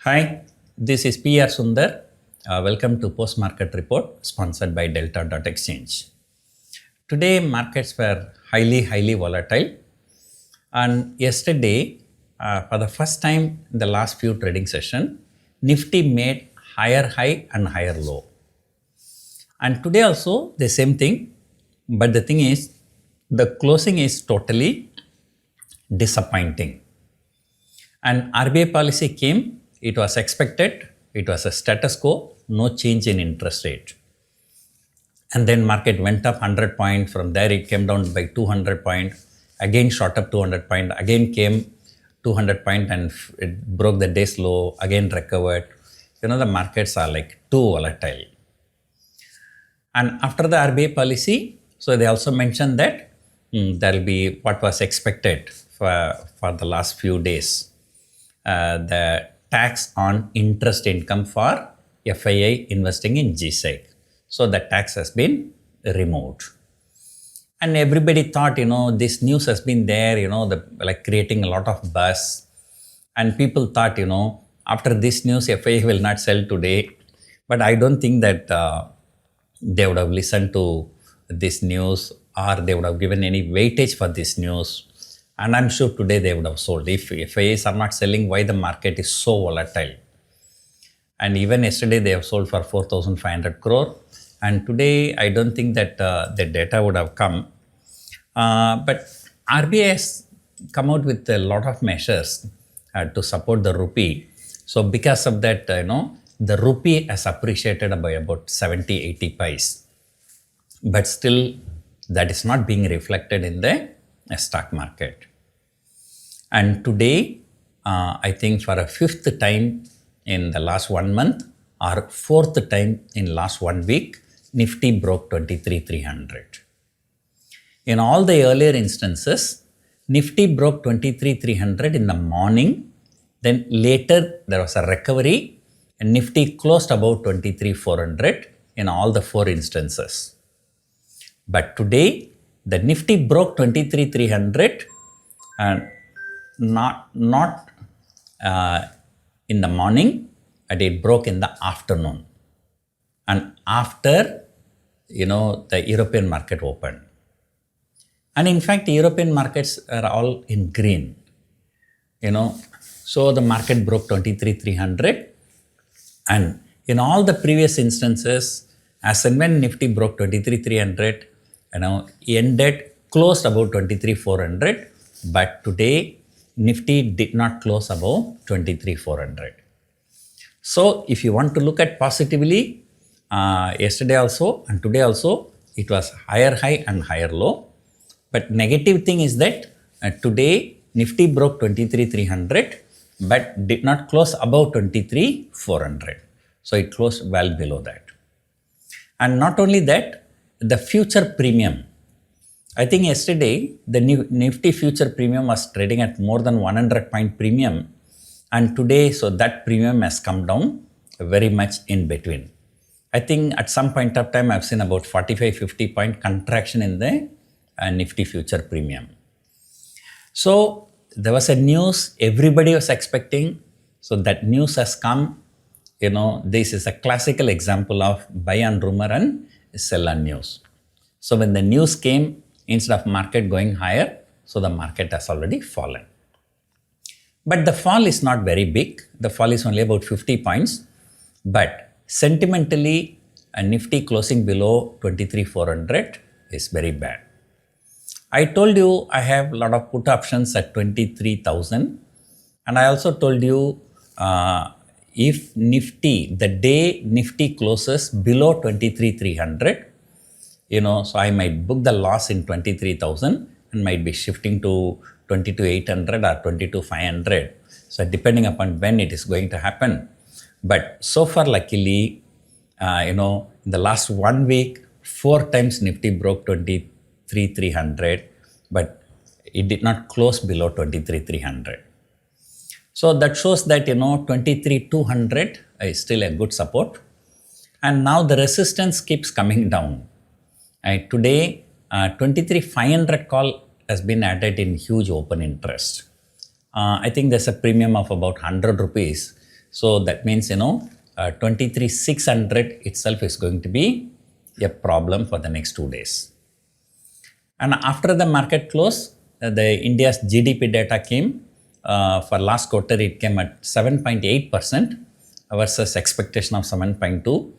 Hi, this is PR Sundar. Welcome to Post Market Report sponsored by Delta.exchange. Today markets were highly volatile, and yesterday for the first time in the last few trading session, Nifty made higher high and higher low. And today also the same thing, but the thing is the closing is totally disappointing. And RBI policy came, it was expected, it was a status quo, no change in interest rate. And then market went up 100 points, from there it came down by 200 points, again shot up 200 points, again came 200 points and it broke the day's low, again recovered. The markets are like too volatile. And after the RBI policy, so they also mentioned that there will be what was expected for the last few days. The tax on interest income for FII investing in GSEC. So the tax has been removed. And everybody thought, this news has been there, creating a lot of buzz. And people thought, after this news, FII will not sell today. But I don't think that they would have listened to this news or they would have given any weightage for this news. And I'm sure today they would have sold. If FIIs are not selling, why the market is so volatile? And even yesterday they have sold for 4,500 crore. And today I don't think that the data would have come. But RBI has come out with a lot of measures to support the rupee. So because of that, the rupee has appreciated by about 70-80 paise. But still that is not being reflected in the stock market. And today, I think for a fifth time in the last 1 month or fourth time in last 1 week, Nifty broke 23,300. In all the earlier instances, Nifty broke 23,300 in the morning. Then later there was a recovery and Nifty closed above 23,400 in all the 4 instances. But today, the Nifty broke 23,300 and not in the morning, and it broke in the afternoon. And after, the European market opened. And in fact, the European markets are all in green. So the market broke 23,300. And in all the previous instances, as and when Nifty broke 23,300, closed about 23,400, but today Nifty did not close above 23,400. So if you want to look at positively, yesterday also and today also, it was higher high and higher low. But negative thing is that today Nifty broke 23,300, but did not close above 23,400. So it closed well below that. And not only that, the future premium. I think yesterday the Nifty future premium was trading at more than 100 point premium, and today so that premium has come down very much in between. I think at some point of time I've seen about 45-50 point contraction in the Nifty future premium. So there was a news everybody was expecting, so that news has come. This is a classical example of buy on rumor and sell on news. So when the news came, instead of market going higher, so the market has already fallen. But the fall is not very big. The fall is only about 50 points. But sentimentally, a Nifty closing below 23,400 is very bad. I told you I have a lot of put options at 23,000. And I also told you if Nifty, the day Nifty closes below 23,300, so I might book the loss in 23,000 and might be shifting to 22,800 or 22,500. So depending upon when it is going to happen. But so far, luckily, in the last 1 week, 4 times Nifty broke 23,300, but it did not close below 23,300. So that shows that, 23,200 is still a good support. And now the resistance keeps coming down. Today, 23,500 call has been added in huge open interest. I think there's a premium of about 100 rupees. So that means, 23,600 itself is going to be a problem for the next 2 days. And after the market close, the India's GDP data came. For last quarter, it came at 7.8% versus expectation of 7.2.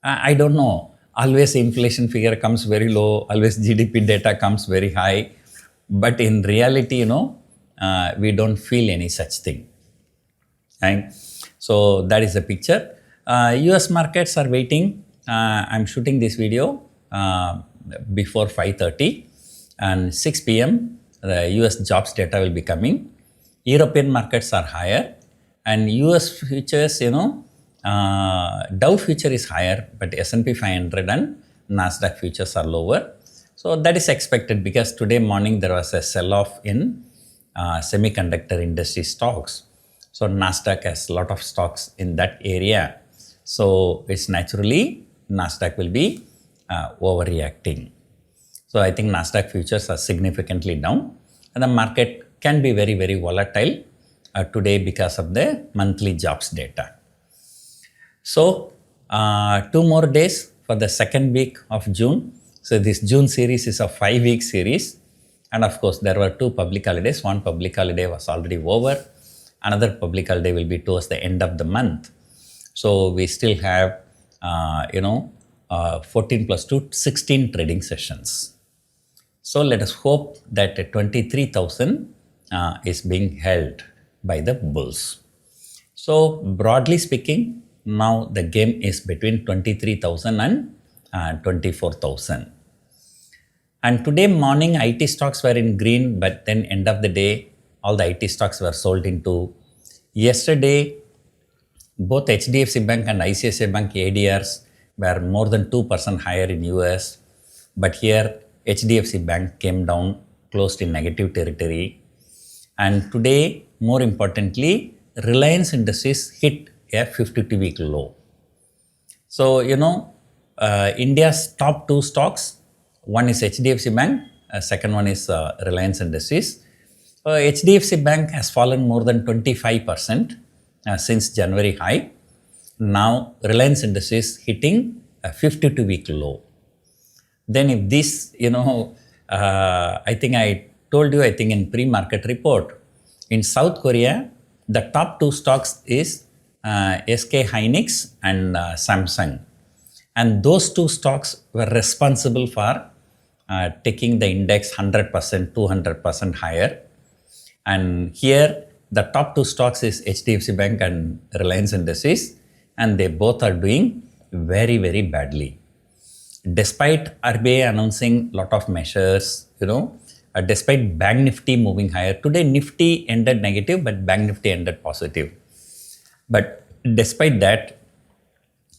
I don't know. Always inflation figure comes very low. Always GDP data comes very high. But in reality, we don't feel any such thing. Right? So that is the picture. US markets are waiting. I'm shooting this video before 5:30 and 6 p.m. the US jobs data will be coming. European markets are higher and US futures, Dow future is higher, but S&P 500 and Nasdaq futures are lower. So that is expected because today morning there was a sell-off in semiconductor industry stocks. So Nasdaq has a lot of stocks in that area. So it's naturally Nasdaq will be overreacting. So I think Nasdaq futures are significantly down and the market can be very, very volatile today because of the monthly jobs data. So 2 more days for the second week of June. So this June series is a 5-week series. And of course, there were 2 public holidays. One public holiday was already over. Another public holiday will be towards the end of the month. So we still have, 14 plus 2, 16 trading sessions. So let us hope that 23,000 is being held by the bulls. So broadly speaking, now the game is between 23,000 and 24,000. And today morning IT stocks were in green, but then end of the day, all the IT stocks were sold into. Yesterday, both HDFC Bank and ICICI Bank ADRs were more than 2% higher in US. But here, HDFC Bank came down, closed in negative territory. And today, more importantly, Reliance Industries hit a 52-week low. So, India's top 2 stocks, one is HDFC Bank, second one is Reliance Industries. HDFC Bank has fallen more than 25% since January high. Now, Reliance Industries hitting a 52-week low. Then if this, I think I told you, in pre-market report, in South Korea, the top 2 stocks is SK Hynix and Samsung. And those 2 stocks were responsible for taking the index 100%, 200% higher. And here, the top 2 stocks is HDFC Bank and Reliance Industries, and they both are doing very, very badly. Despite RBI announcing a lot of measures, despite Bank Nifty moving higher, today Nifty ended negative, but Bank Nifty ended positive. But despite that,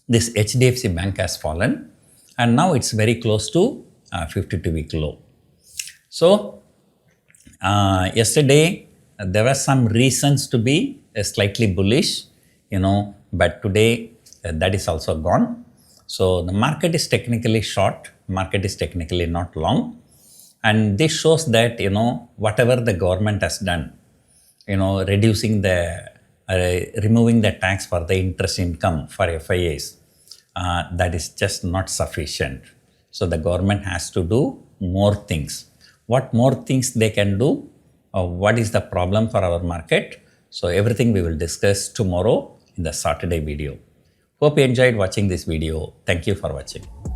this HDFC Bank has fallen, and now it's very close to 52-week low. So, yesterday, there were some reasons to be slightly bullish, but today that is also gone. So the market is technically short, market is technically not long. And this shows that, whatever the government has done, removing the tax for the interest income for FIIs, that is just not sufficient. So the government has to do more things. What more things they can do? What is the problem for our market? So everything we will discuss tomorrow in the Saturday video. Hope you enjoyed watching this video. Thank you for watching.